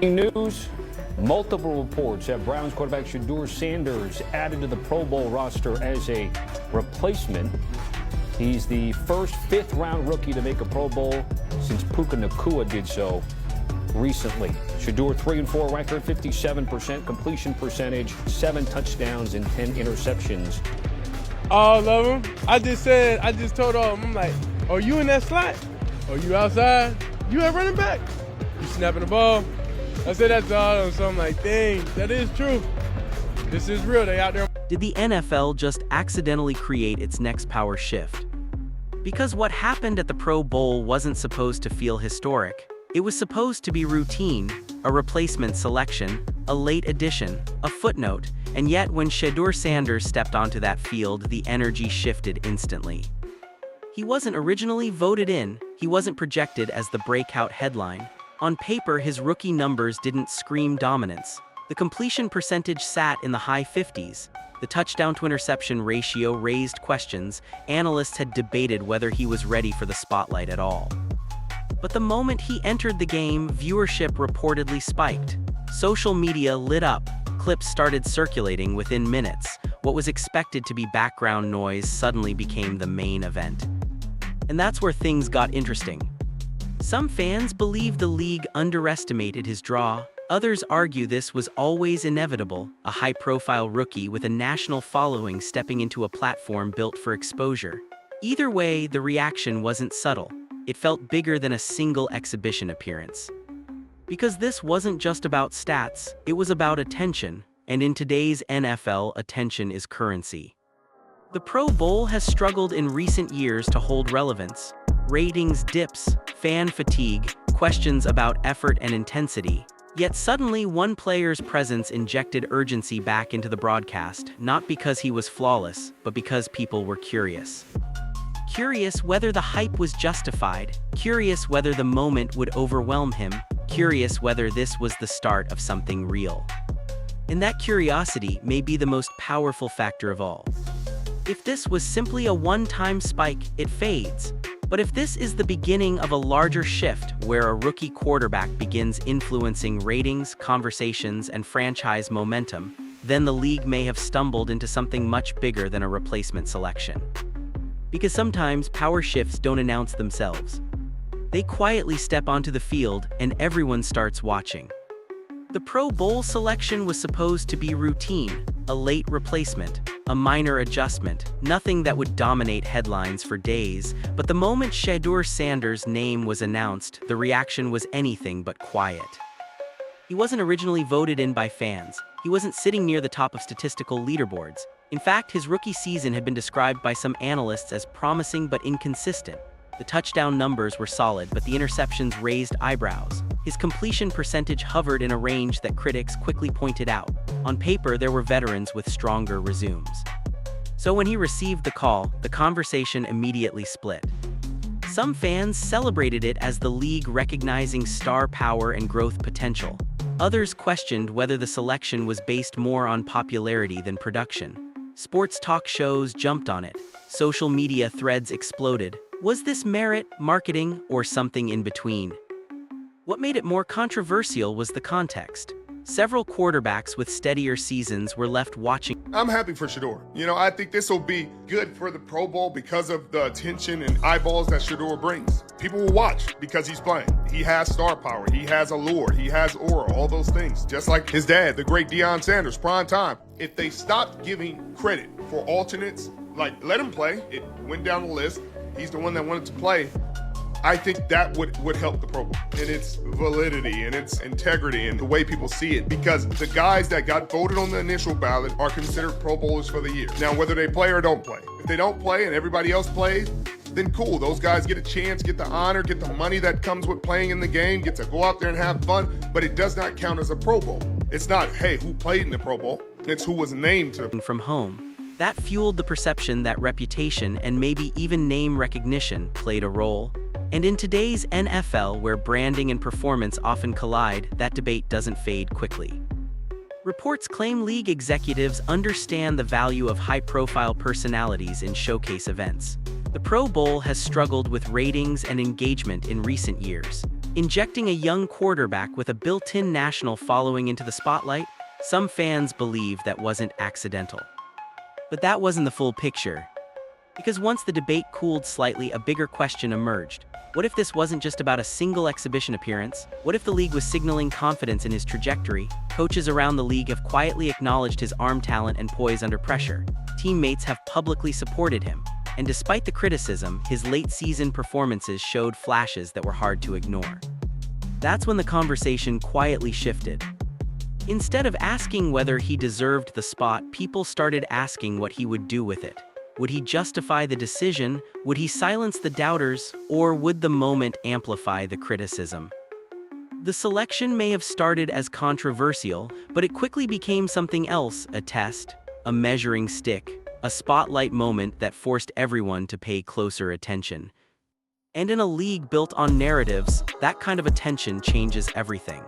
News. Multiple reports have Browns quarterback Shedeur Sanders added to the Pro Bowl roster as a replacement. He's the first fifth-round rookie to make a Pro Bowl since Puka Nacua did so recently. Shedeur 3-4 record, 57% completion percentage, 7 touchdowns and 10 interceptions. All of them. I just told all of them, I'm like, oh, you in that slot? Oh, you outside? You at running back? You snapping the ball? I said that to all of them, so I'm like, dang, that is true. This is real, they out there. Did the NFL just accidentally create its next power shift? Because what happened at the Pro Bowl wasn't supposed to feel historic. It was supposed to be routine, a replacement selection, a late addition, a footnote, and yet when Shedeur Sanders stepped onto that field, the energy shifted instantly. He wasn't originally voted in, he wasn't projected as the breakout headline. On paper, his rookie numbers didn't scream dominance. The completion percentage sat in the high 50s. The touchdown-to-interception ratio raised questions. Analysts had debated whether he was ready for the spotlight at all. But the moment he entered the game, viewership reportedly spiked. Social media lit up. Clips started circulating within minutes. What was expected to be background noise suddenly became the main event. And that's where things got interesting. Some fans believe the league underestimated his draw. Others argue this was always inevitable, a high-profile rookie with a national following stepping into a platform built for exposure. Either way, the reaction wasn't subtle. It felt bigger than a single exhibition appearance. Because this wasn't just about stats, it was about attention, and in today's NFL, attention is currency. The Pro Bowl has struggled in recent years to hold relevance. Ratings dips, fan fatigue, questions about effort and intensity. Yet suddenly one player's presence injected urgency back into the broadcast, not because he was flawless, but because people were curious. Curious whether the hype was justified, curious whether the moment would overwhelm him, curious whether this was the start of something real. And that curiosity may be the most powerful factor of all. If this was simply a one-time spike, it fades. But if this is the beginning of a larger shift where a rookie quarterback begins influencing ratings, conversations, and franchise momentum, then the league may have stumbled into something much bigger than a replacement selection. Because sometimes power shifts don't announce themselves. They quietly step onto the field and everyone starts watching. The Pro Bowl selection was supposed to be routine, a late replacement, a minor adjustment, nothing that would dominate headlines for days, but the moment Shedeur Sanders' name was announced, the reaction was anything but quiet. He wasn't originally voted in by fans. He wasn't sitting near the top of statistical leaderboards. In fact, his rookie season had been described by some analysts as promising but inconsistent. The touchdown numbers were solid, but the interceptions raised eyebrows. His completion percentage hovered in a range that critics quickly pointed out. On paper, there were veterans with stronger resumes. So when he received the call, the conversation immediately split. Some fans celebrated it as the league recognizing star power and growth potential. Others questioned whether the selection was based more on popularity than production. Sports talk shows jumped on it. Social media threads exploded. Was this merit, marketing, or something in between? What made it more controversial was the context. Several quarterbacks with steadier seasons were left watching. I'm happy for Shedeur. I think this will be good for the Pro Bowl because of the attention and eyeballs that Shedeur brings. People will watch because he's playing. He has star power. He has allure. He has aura, all those things. Just like his dad, the great Deion Sanders, prime time. If they stopped giving credit for alternates, like let him play, it went down the list. He's the one that wanted to play. I think that would help the Pro Bowl in its validity and its integrity and the way people see it, because the guys that got voted on the initial ballot are considered Pro Bowlers for the year. Now, whether they play or don't play. If they don't play and everybody else plays, then cool. Those guys get a chance, get the honor, get the money that comes with playing in the game, get to go out there and have fun, but it does not count as a Pro Bowl. It's not, hey, who played in the Pro Bowl? It's who was named to. From home. That fueled the perception that reputation and maybe even name recognition played a role. And in today's NFL, where branding and performance often collide, that debate doesn't fade quickly. Reports claim league executives understand the value of high-profile personalities in showcase events. The Pro Bowl has struggled with ratings and engagement in recent years. Injecting a young quarterback with a built-in national following into the spotlight, some fans believe that wasn't accidental. But that wasn't the full picture. Because once the debate cooled slightly, a bigger question emerged. What if this wasn't just about a single exhibition appearance? What if the league was signaling confidence in his trajectory? Coaches around the league have quietly acknowledged his arm talent and poise under pressure. Teammates have publicly supported him. And despite the criticism, his late-season performances showed flashes that were hard to ignore. That's when the conversation quietly shifted. Instead of asking whether he deserved the spot, people started asking what he would do with it. Would he justify the decision? Would he silence the doubters? Or would the moment amplify the criticism? The selection may have started as controversial, but it quickly became something else: a test, a measuring stick, a spotlight moment that forced everyone to pay closer attention. And in a league built on narratives, that kind of attention changes everything.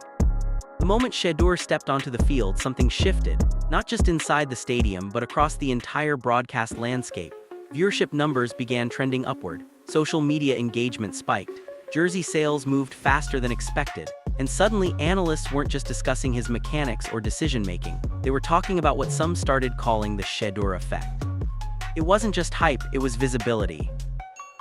The moment Shedeur stepped onto the field, something shifted, not just inside the stadium, but across the entire broadcast landscape. Viewership numbers began trending upward, social media engagement spiked, jersey sales moved faster than expected, and suddenly analysts weren't just discussing his mechanics or decision-making, they were talking about what some started calling the Shedeur Effect. It wasn't just hype, it was visibility.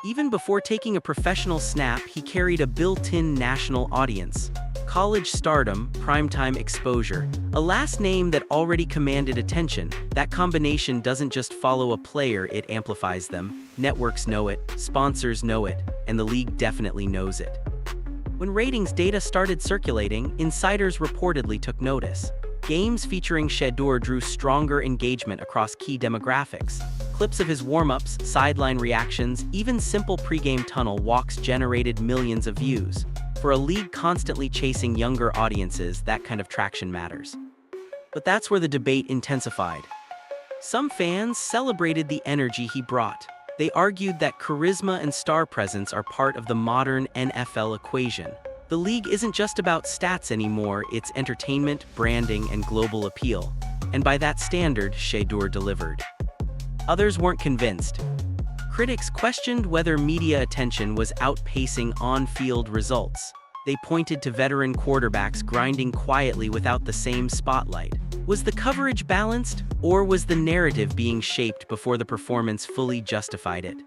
Even before taking a professional snap, he carried a built-in national audience. College stardom, primetime exposure, a last name that already commanded attention. That combination doesn't just follow a player, it amplifies them. Networks know it, sponsors know it, and the league definitely knows it. When ratings data started circulating, insiders reportedly took notice. Games featuring Shedeur drew stronger engagement across key demographics. Clips of his warm-ups, sideline reactions, even simple pregame tunnel walks generated millions of views. For a league constantly chasing younger audiences, that kind of traction matters. But that's where the debate intensified. Some fans celebrated the energy he brought. They argued that charisma and star presence are part of the modern NFL equation. The league isn't just about stats anymore, it's entertainment, branding, and global appeal. And by that standard, Shedeur delivered. Others weren't convinced. Critics questioned whether media attention was outpacing on-field results. They pointed to veteran quarterbacks grinding quietly without the same spotlight. Was the coverage balanced, or was the narrative being shaped before the performance fully justified it?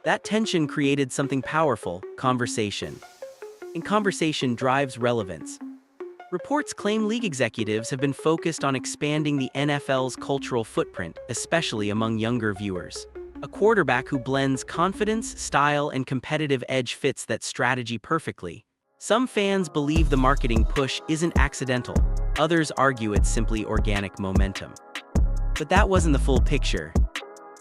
That tension created something powerful: conversation. And conversation drives relevance. Reports claim league executives have been focused on expanding the NFL's cultural footprint, especially among younger viewers. A quarterback who blends confidence, style, and competitive edge fits that strategy perfectly. Some fans believe the marketing push isn't accidental. Others argue it's simply organic momentum. But that wasn't the full picture.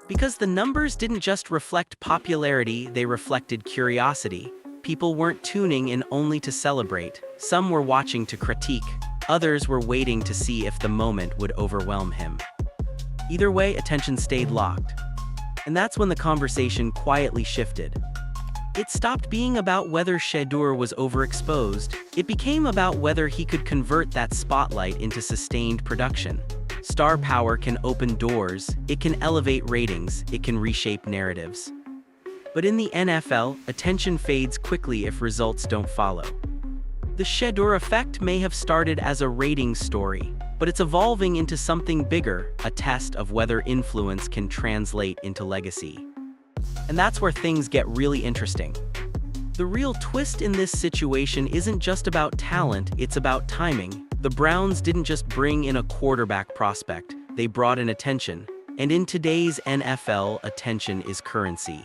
Because the numbers didn't just reflect popularity, they reflected curiosity. People weren't tuning in only to celebrate. Some were watching to critique. Others were waiting to see if the moment would overwhelm him. Either way, attention stayed locked. And that's when the conversation quietly shifted. It stopped being about whether Shedeur was overexposed. It became about whether he could convert that spotlight into sustained production. Star power can open doors, it can elevate ratings, it can reshape narratives. But in the NFL, attention fades quickly if results don't follow. The Shedeur Effect may have started as a ratings story, but it's evolving into something bigger, a test of whether influence can translate into legacy. And that's where things get really interesting. The real twist in this situation isn't just about talent, it's about timing. The Browns didn't just bring in a quarterback prospect, they brought in attention. And in today's NFL, attention is currency.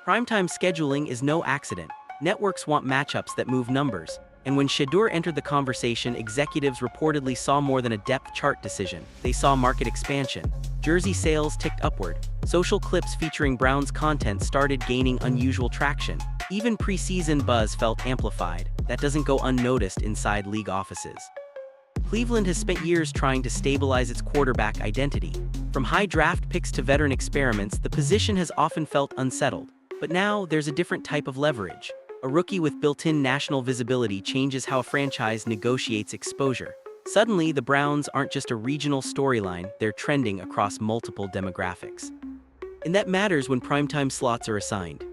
Primetime scheduling is no accident. Networks want matchups that move numbers. And when Shedeur entered the conversation, executives reportedly saw more than a depth chart decision. They saw market expansion. Jersey sales ticked upward. Social clips featuring Browns content started gaining unusual traction. Even preseason buzz felt amplified. That doesn't go unnoticed inside league offices. Cleveland has spent years trying to stabilize its quarterback identity. From high draft picks to veteran experiments, the position has often felt unsettled. But now, there's a different type of leverage. A rookie with built-in national visibility changes how a franchise negotiates exposure. Suddenly, the Browns aren't just a regional storyline, they're trending across multiple demographics. And that matters when primetime slots are assigned.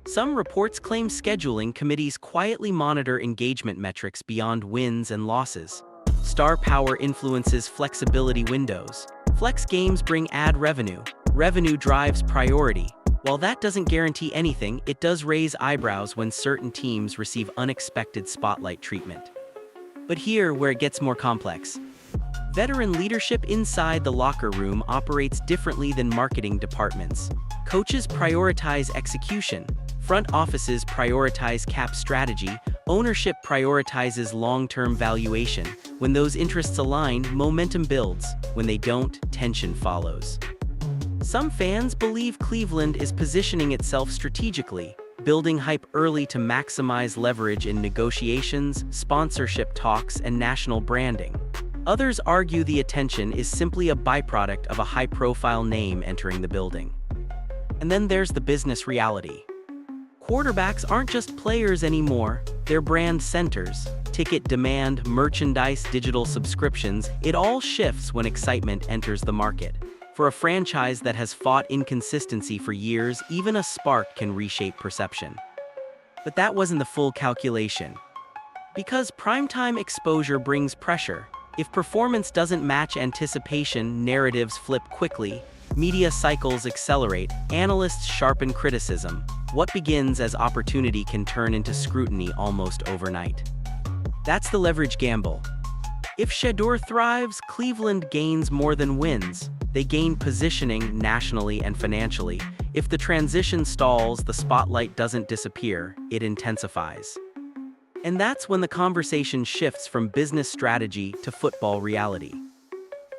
Some reports claim scheduling committees quietly monitor engagement metrics beyond wins and losses. Star power influences flexibility windows. Flex games bring ad revenue. Revenue drives priority. While that doesn't guarantee anything, it does raise eyebrows when certain teams receive unexpected spotlight treatment. But here, where it gets more complex. Veteran leadership inside the locker room operates differently than marketing departments. Coaches prioritize execution. Front offices prioritize cap strategy. Ownership prioritizes long-term valuation. When those interests align, momentum builds. When they don't, tension follows. Some fans believe Cleveland is positioning itself strategically, building hype early to maximize leverage in negotiations, sponsorship talks, and national branding. Others argue the attention is simply a byproduct of a high-profile name entering the building. And then there's the business reality. Quarterbacks aren't just players anymore, they're brand centers. Ticket demand, merchandise, digital subscriptions, it all shifts when excitement enters the market. For a franchise that has fought inconsistency for years, even a spark can reshape perception. But that wasn't the full calculation. Because primetime exposure brings pressure. If performance doesn't match anticipation, narratives flip quickly, media cycles accelerate, analysts sharpen criticism. What begins as opportunity can turn into scrutiny almost overnight. That's the leverage gamble. If Shedeur thrives, Cleveland gains more than wins. They gain positioning nationally and financially. If the transition stalls, the spotlight doesn't disappear, it intensifies. And that's when the conversation shifts from business strategy to football reality.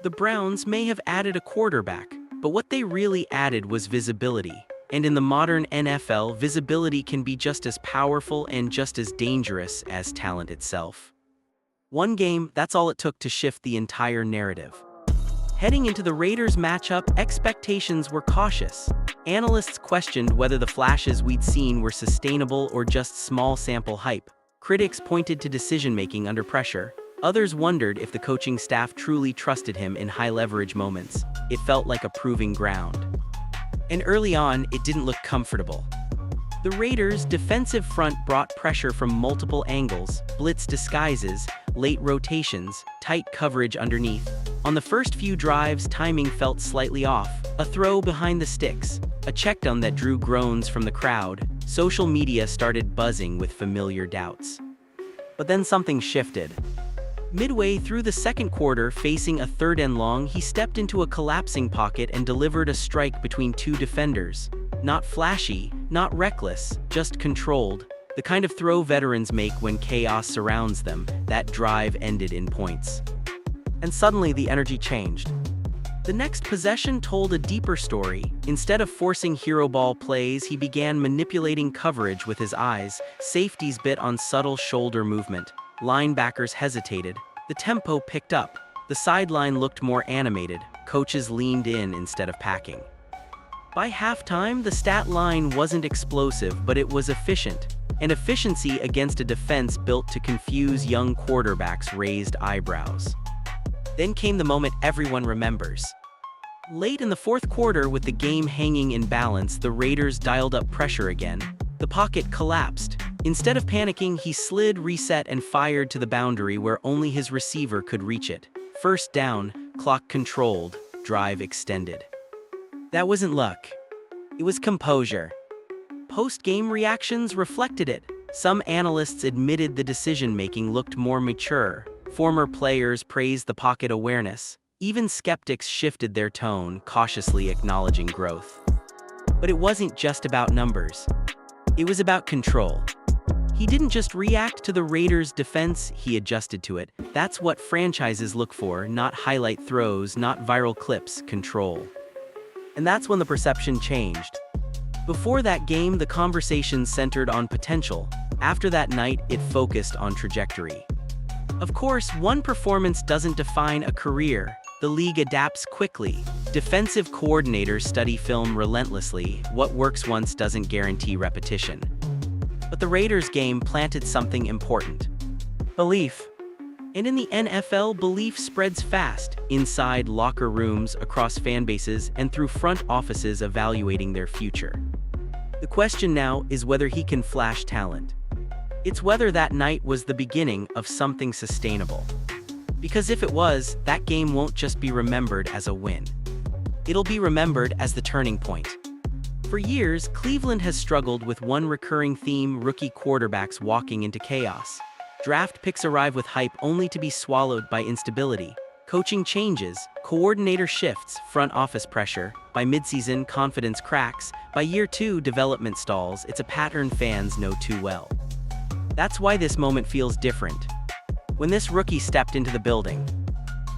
The Browns may have added a quarterback, but what they really added was visibility. And in the modern NFL, visibility can be just as powerful and just as dangerous as talent itself. One game, that's all it took to shift the entire narrative. Heading into the Raiders matchup, expectations were cautious. Analysts questioned whether the flashes we'd seen were sustainable or just small sample hype. Critics pointed to decision-making under pressure. Others wondered if the coaching staff truly trusted him in high-leverage moments. It felt like a proving ground. And early on, it didn't look comfortable. The Raiders' defensive front brought pressure from multiple angles, blitz disguises, late rotations, tight coverage underneath. On the first few drives, timing felt slightly off. A throw behind the sticks, a checkdown that drew groans from the crowd. Social media started buzzing with familiar doubts. But then something shifted. Midway through the second quarter, facing a 3rd and long, he stepped into a collapsing pocket and delivered a strike between two defenders. Not flashy, not reckless, just controlled. The kind of throw veterans make when chaos surrounds them. That drive ended in points. And suddenly the energy changed. The next possession told a deeper story. Instead of forcing hero ball plays, he began manipulating coverage with his eyes. Safeties bit on subtle shoulder movement. Linebackers hesitated. The tempo picked up. The sideline looked more animated. Coaches leaned in instead of packing. By halftime, the stat line wasn't explosive, but it was efficient. And efficiency against a defense built to confuse young quarterbacks raised eyebrows. Then came the moment everyone remembers. Late in the fourth quarter, with the game hanging in balance, the Raiders dialed up pressure again. The pocket collapsed. Instead of panicking, he slid, reset, and fired to the boundary where only his receiver could reach it. First down, clock controlled, drive extended. That wasn't luck. It was composure. Post-game reactions reflected it. Some analysts admitted the decision-making looked more mature. Former players praised the pocket awareness. Even skeptics shifted their tone, cautiously acknowledging growth. But it wasn't just about numbers. It was about control. He didn't just react to the Raiders' defense, he adjusted to it. That's what franchises look for, not highlight throws, not viral clips, control. And that's when the perception changed. Before that game, the conversation centered on potential. After that night, it focused on trajectory. Of course, one performance doesn't define a career. The league adapts quickly. Defensive coordinators study film relentlessly. What works once doesn't guarantee repetition. But the Raiders game planted something important. Belief. And in the NFL, belief spreads fast, inside locker rooms, across fan bases, and through front offices evaluating their future. The question now is whether he can flash talent. It's whether that night was the beginning of something sustainable. Because if it was, that game won't just be remembered as a win. It'll be remembered as the turning point. For years, Cleveland has struggled with one recurring theme: rookie quarterbacks walking into chaos. Draft picks arrive with hype only to be swallowed by instability. Coaching changes, coordinator shifts, front office pressure. By midseason, confidence cracks. By year 2, development stalls. It's a pattern fans know too well. That's why this moment feels different. When this rookie stepped into the building,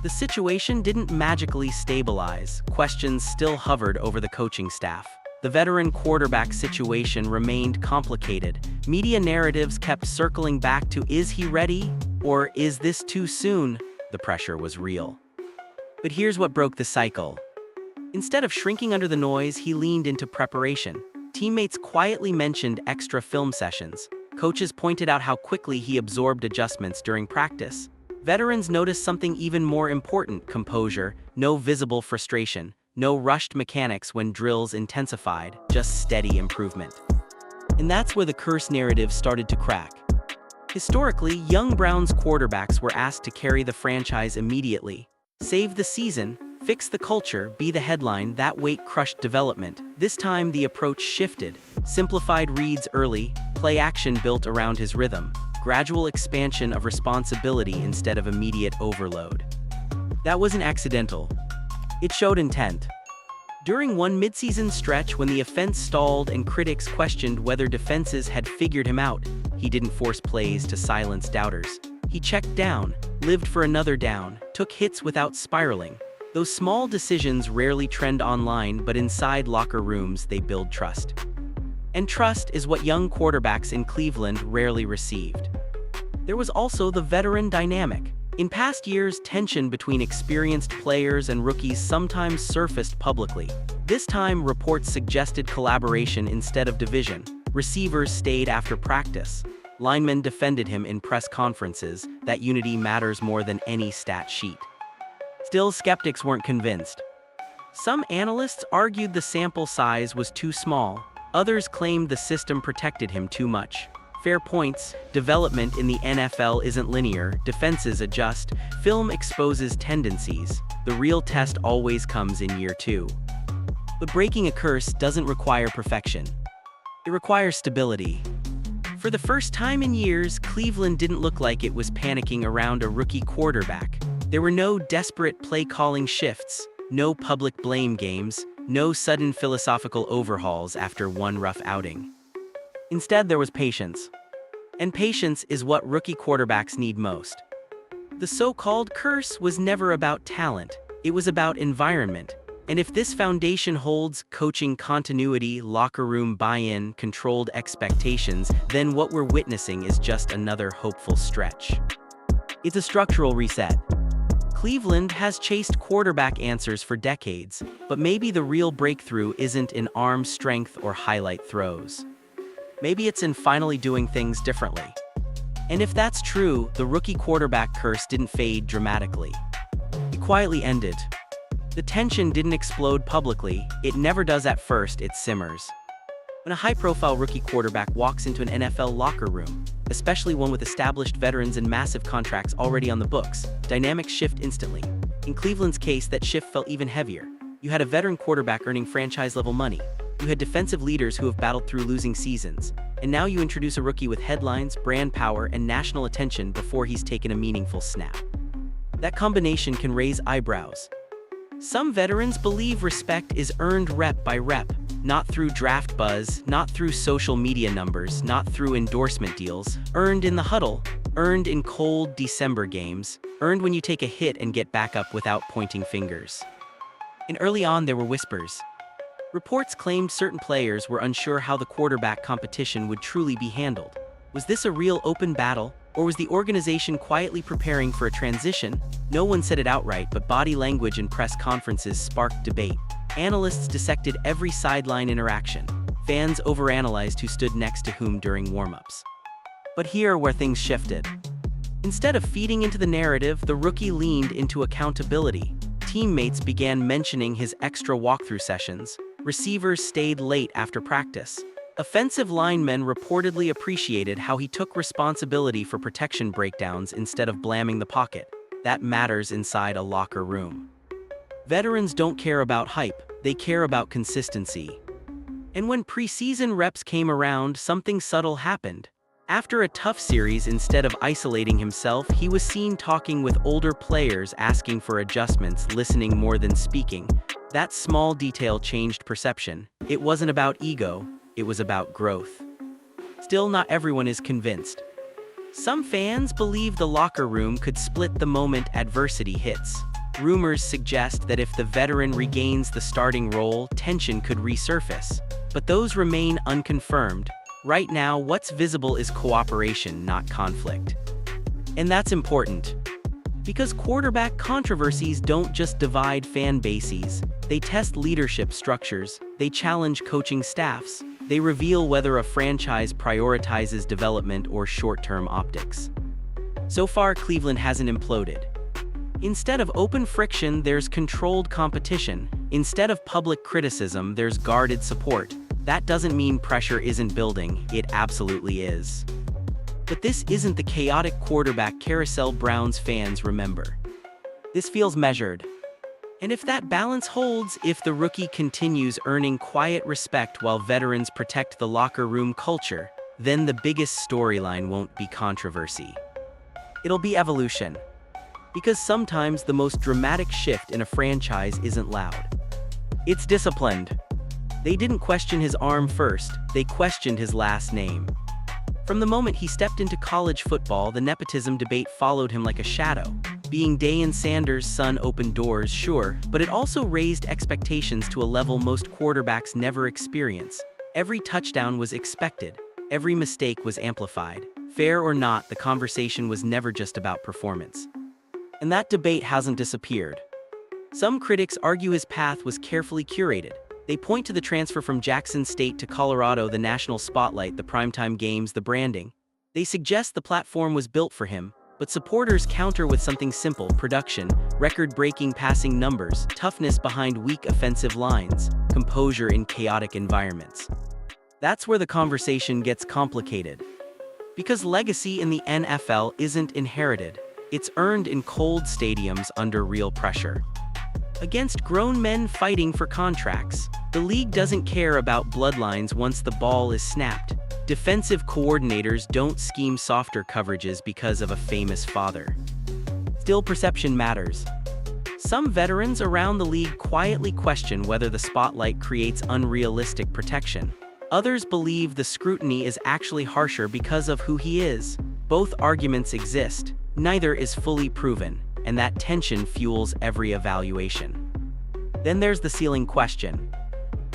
the situation didn't magically stabilize. Questions still hovered over the coaching staff. The veteran quarterback situation remained complicated. Media narratives kept circling back to, is he ready? Or is this too soon? The pressure was real. But here's what broke the cycle. Instead of shrinking under the noise, he leaned into preparation. Teammates quietly mentioned extra film sessions. Coaches pointed out how quickly he absorbed adjustments during practice. Veterans noticed something even more important: composure, no visible frustration, no rushed mechanics when drills intensified, just steady improvement. And that's where the curse narrative started to crack. Historically, young Browns quarterbacks were asked to carry the franchise immediately. Save the season, fix the culture, be the headline. That weight crushed development. This time the approach shifted. Simplified reads early, play action built around his rhythm, gradual expansion of responsibility instead of immediate overload. That wasn't accidental. It showed intent. During one midseason stretch when the offense stalled and critics questioned whether defenses had figured him out, he didn't force plays to silence doubters. He checked down, lived for another down, took hits without spiraling. Those small decisions rarely trend online, but inside locker rooms they build trust. And trust is what young quarterbacks in Cleveland rarely received. There was also the veteran dynamic. In past years, tension between experienced players and rookies sometimes surfaced publicly. This time, reports suggested collaboration instead of division. Receivers stayed after practice. Linemen defended him in press conferences. That unity matters more than any stat sheet. Still, skeptics weren't convinced. Some analysts argued the sample size was too small. Others claimed the system protected him too much. Fair points. Development in the NFL isn't linear. Defenses adjust. Film exposes tendencies. The real test always comes in year 2. But breaking a curse doesn't require perfection. It requires stability. For the first time in years, Cleveland didn't look like it was panicking around a rookie quarterback. There were no desperate play-calling shifts, no public blame games, no sudden philosophical overhauls after one rough outing. Instead, there was patience. And patience is what rookie quarterbacks need most. The so-called curse was never about talent. It was about environment. And if this foundation holds: coaching continuity, locker room buy-in, controlled expectations, then what we're witnessing is just another hopeful stretch. It's a structural reset. Cleveland has chased quarterback answers for decades, but maybe the real breakthrough isn't in arm strength or highlight throws. Maybe it's in finally doing things differently. And if that's true, the rookie quarterback curse didn't fade dramatically. It quietly ended. The tension didn't explode publicly. It never does at first. It simmers. When a high-profile rookie quarterback walks into an NFL locker room, especially one with established veterans and massive contracts already on the books, dynamics shift instantly. In Cleveland's case, that shift felt even heavier. You had a veteran quarterback earning franchise-level money. You had defensive leaders who have battled through losing seasons. And now you introduce a rookie with headlines, brand power, and national attention before he's taken a meaningful snap. That combination can raise eyebrows. Some veterans believe respect is earned rep by rep, not through draft buzz, not through social media numbers, not through endorsement deals, earned in the huddle, earned in cold December games, earned when you take a hit and get back up without pointing fingers. And early on there were whispers. Reports claimed certain players were unsure how the quarterback competition would truly be handled. Was this a real open battle, or was the organization quietly preparing for a transition? No one said it outright, but body language and press conferences sparked debate. Analysts dissected every sideline interaction. Fans overanalyzed who stood next to whom during warm-ups. But here where things shifted. Instead of feeding into the narrative, the rookie leaned into accountability. Teammates began mentioning his extra walkthrough sessions. Receivers stayed late after practice. Offensive linemen reportedly appreciated how he took responsibility for protection breakdowns instead of blaming the pocket. That matters inside a locker room. Veterans don't care about hype, they care about consistency. And when preseason reps came around, something subtle happened. After a tough series, instead of isolating himself, he was seen talking with older players, asking for adjustments, listening more than speaking. That small detail changed perception. It wasn't about ego, it was about growth. Still, not everyone is convinced. Some fans believe the locker room could split the moment adversity hits. Rumors suggest that if the veteran regains the starting role, tension could resurface. But those remain unconfirmed. Right now, what's visible is cooperation, not conflict. And that's important. Because quarterback controversies don't just divide fan bases, they test leadership structures, they challenge coaching staffs, they reveal whether a franchise prioritizes development or short-term optics. So far, Cleveland hasn't imploded. Instead of open friction, there's controlled competition. Instead of public criticism, there's guarded support. That doesn't mean pressure isn't building, it absolutely is. But this isn't the chaotic quarterback carousel Browns fans remember. This feels measured. And if that balance holds, if the rookie continues earning quiet respect while veterans protect the locker room culture, then the biggest storyline won't be controversy. It'll be evolution. Because sometimes the most dramatic shift in a franchise isn't loud. It's disciplined. They didn't question his arm first, they questioned his last name. From the moment he stepped into college football, the nepotism debate followed him like a shadow. Being Shedeur Sanders' son opened doors, sure, but it also raised expectations to a level most quarterbacks never experience. Every touchdown was expected. Every mistake was amplified. Fair or not, the conversation was never just about performance. And that debate hasn't disappeared. Some critics argue his path was carefully curated. They point to the transfer from Jackson State to Colorado, the national spotlight, the primetime games, the branding. They suggest the platform was built for him, but supporters counter with something simple: production, record-breaking passing numbers, toughness behind weak offensive lines, composure in chaotic environments. That's where the conversation gets complicated. Because legacy in the NFL isn't inherited, it's earned in cold stadiums under real pressure. Against grown men fighting for contracts, the league doesn't care about bloodlines once the ball is snapped. Defensive coordinators don't scheme softer coverages because of a famous father. Still, perception matters. Some veterans around the league quietly question whether the spotlight creates unrealistic protection. Others believe the scrutiny is actually harsher because of who he is. Both arguments exist. Neither is fully proven, and that tension fuels every evaluation. Then there's the ceiling question.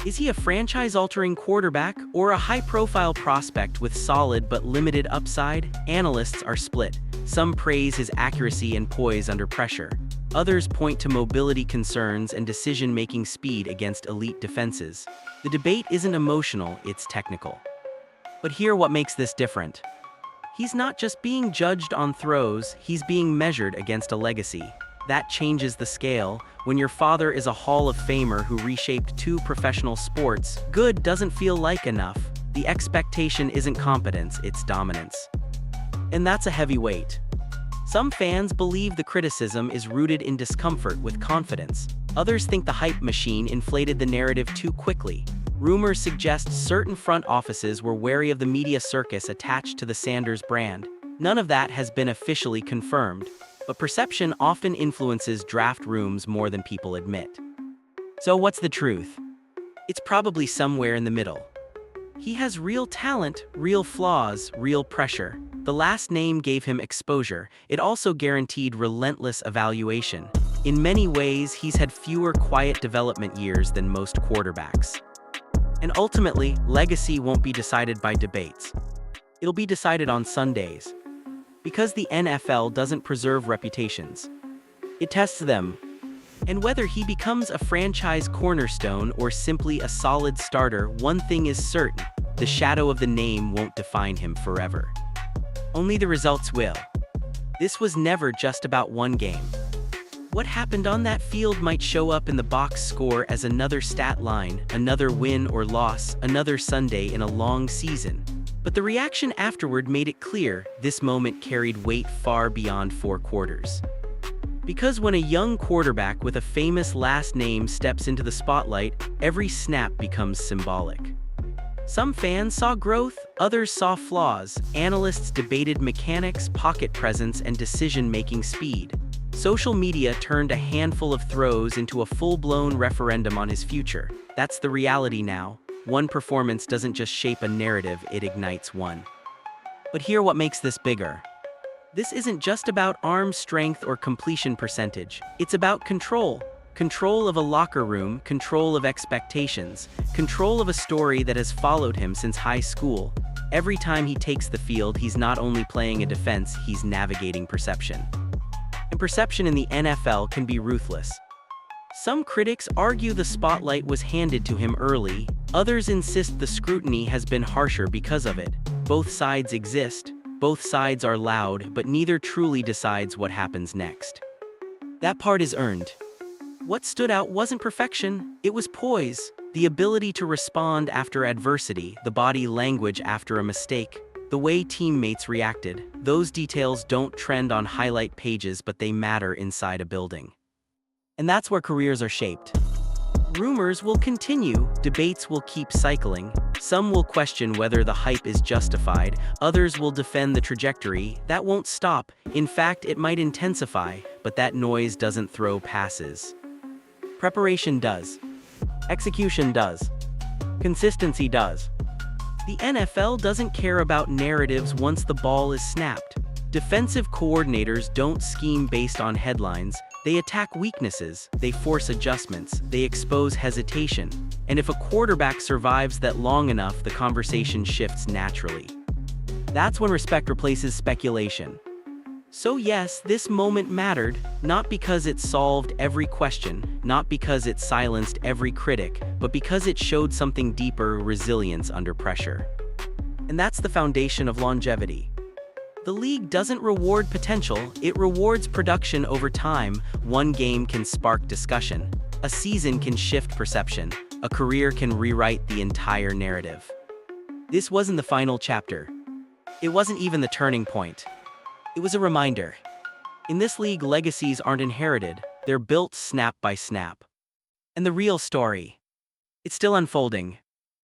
Is he a franchise-altering quarterback or a high-profile prospect with solid but limited upside? Analysts are split. Some praise his accuracy and poise under pressure. Others point to mobility concerns and decision-making speed against elite defenses. The debate isn't emotional, it's technical. But here's what makes this different. He's not just being judged on throws, he's being measured against a legacy. That changes the scale. When your father is a Hall of Famer who reshaped 2 professional sports, good doesn't feel like enough. The expectation isn't competence, it's dominance. And that's a heavy weight. Some fans believe the criticism is rooted in discomfort with confidence. Others think the hype machine inflated the narrative too quickly. Rumors suggest certain front offices were wary of the media circus attached to the Sanders brand. None of that has been officially confirmed, but perception often influences draft rooms more than people admit. So what's the truth? It's probably somewhere in the middle. He has real talent, real flaws, real pressure. The last name gave him exposure. It also guaranteed relentless evaluation. In many ways, he's had fewer quiet development years than most quarterbacks. And ultimately, legacy won't be decided by debates. It'll be decided on Sundays. Because the NFL doesn't preserve reputations. It tests them. And whether he becomes a franchise cornerstone or simply a solid starter, one thing is certain: the shadow of the name won't define him forever. Only the results will. This was never just about one game. What happened on that field might show up in the box score as another stat line, another win or loss, another Sunday in a long season. But the reaction afterward made it clear this moment carried weight far beyond 4 quarters. Because when a young quarterback with a famous last name steps into the spotlight, every snap becomes symbolic. Some fans saw growth, others saw flaws. Analysts debated mechanics, pocket presence, and decision-making speed. Social media turned a handful of throws into a full-blown referendum on his future. That's the reality now. One performance doesn't just shape a narrative, it ignites one. But here's what makes this bigger. This isn't just about arm strength or completion percentage. It's about control. Control of a locker room, control of expectations, control of a story that has followed him since high school. Every time he takes the field, he's not only playing a defense, he's navigating perception. And perception in the NFL can be ruthless. Some critics argue the spotlight was handed to him early, others insist the scrutiny has been harsher because of it. Both sides exist, both sides are loud, but neither truly decides what happens next. That part is earned. What stood out wasn't perfection, it was poise, the ability to respond after adversity, the body language after a mistake, the way teammates reacted. Those details don't trend on highlight pages, but they matter inside a building. And that's where careers are shaped. Rumors will continue, debates will keep cycling. Some will question whether the hype is justified, others will defend the trajectory. That won't stop. In fact, it might intensify, but that noise doesn't throw passes. Preparation does. Execution does. Consistency does. The NFL doesn't care about narratives once the ball is snapped. Defensive coordinators don't scheme based on headlines. They attack weaknesses, they force adjustments, they expose hesitation. And if a quarterback survives that long enough, the conversation shifts naturally. That's when respect replaces speculation. So yes, this moment mattered, not because it solved every question, not because it silenced every critic, but because it showed something deeper: resilience under pressure. And that's the foundation of longevity. The league doesn't reward potential, it rewards production over time. One game can spark discussion. A season can shift perception. A career can rewrite the entire narrative. This wasn't the final chapter. It wasn't even the turning point. It was a reminder. In this league, legacies aren't inherited, they're built snap by snap. And the real story, it's still unfolding.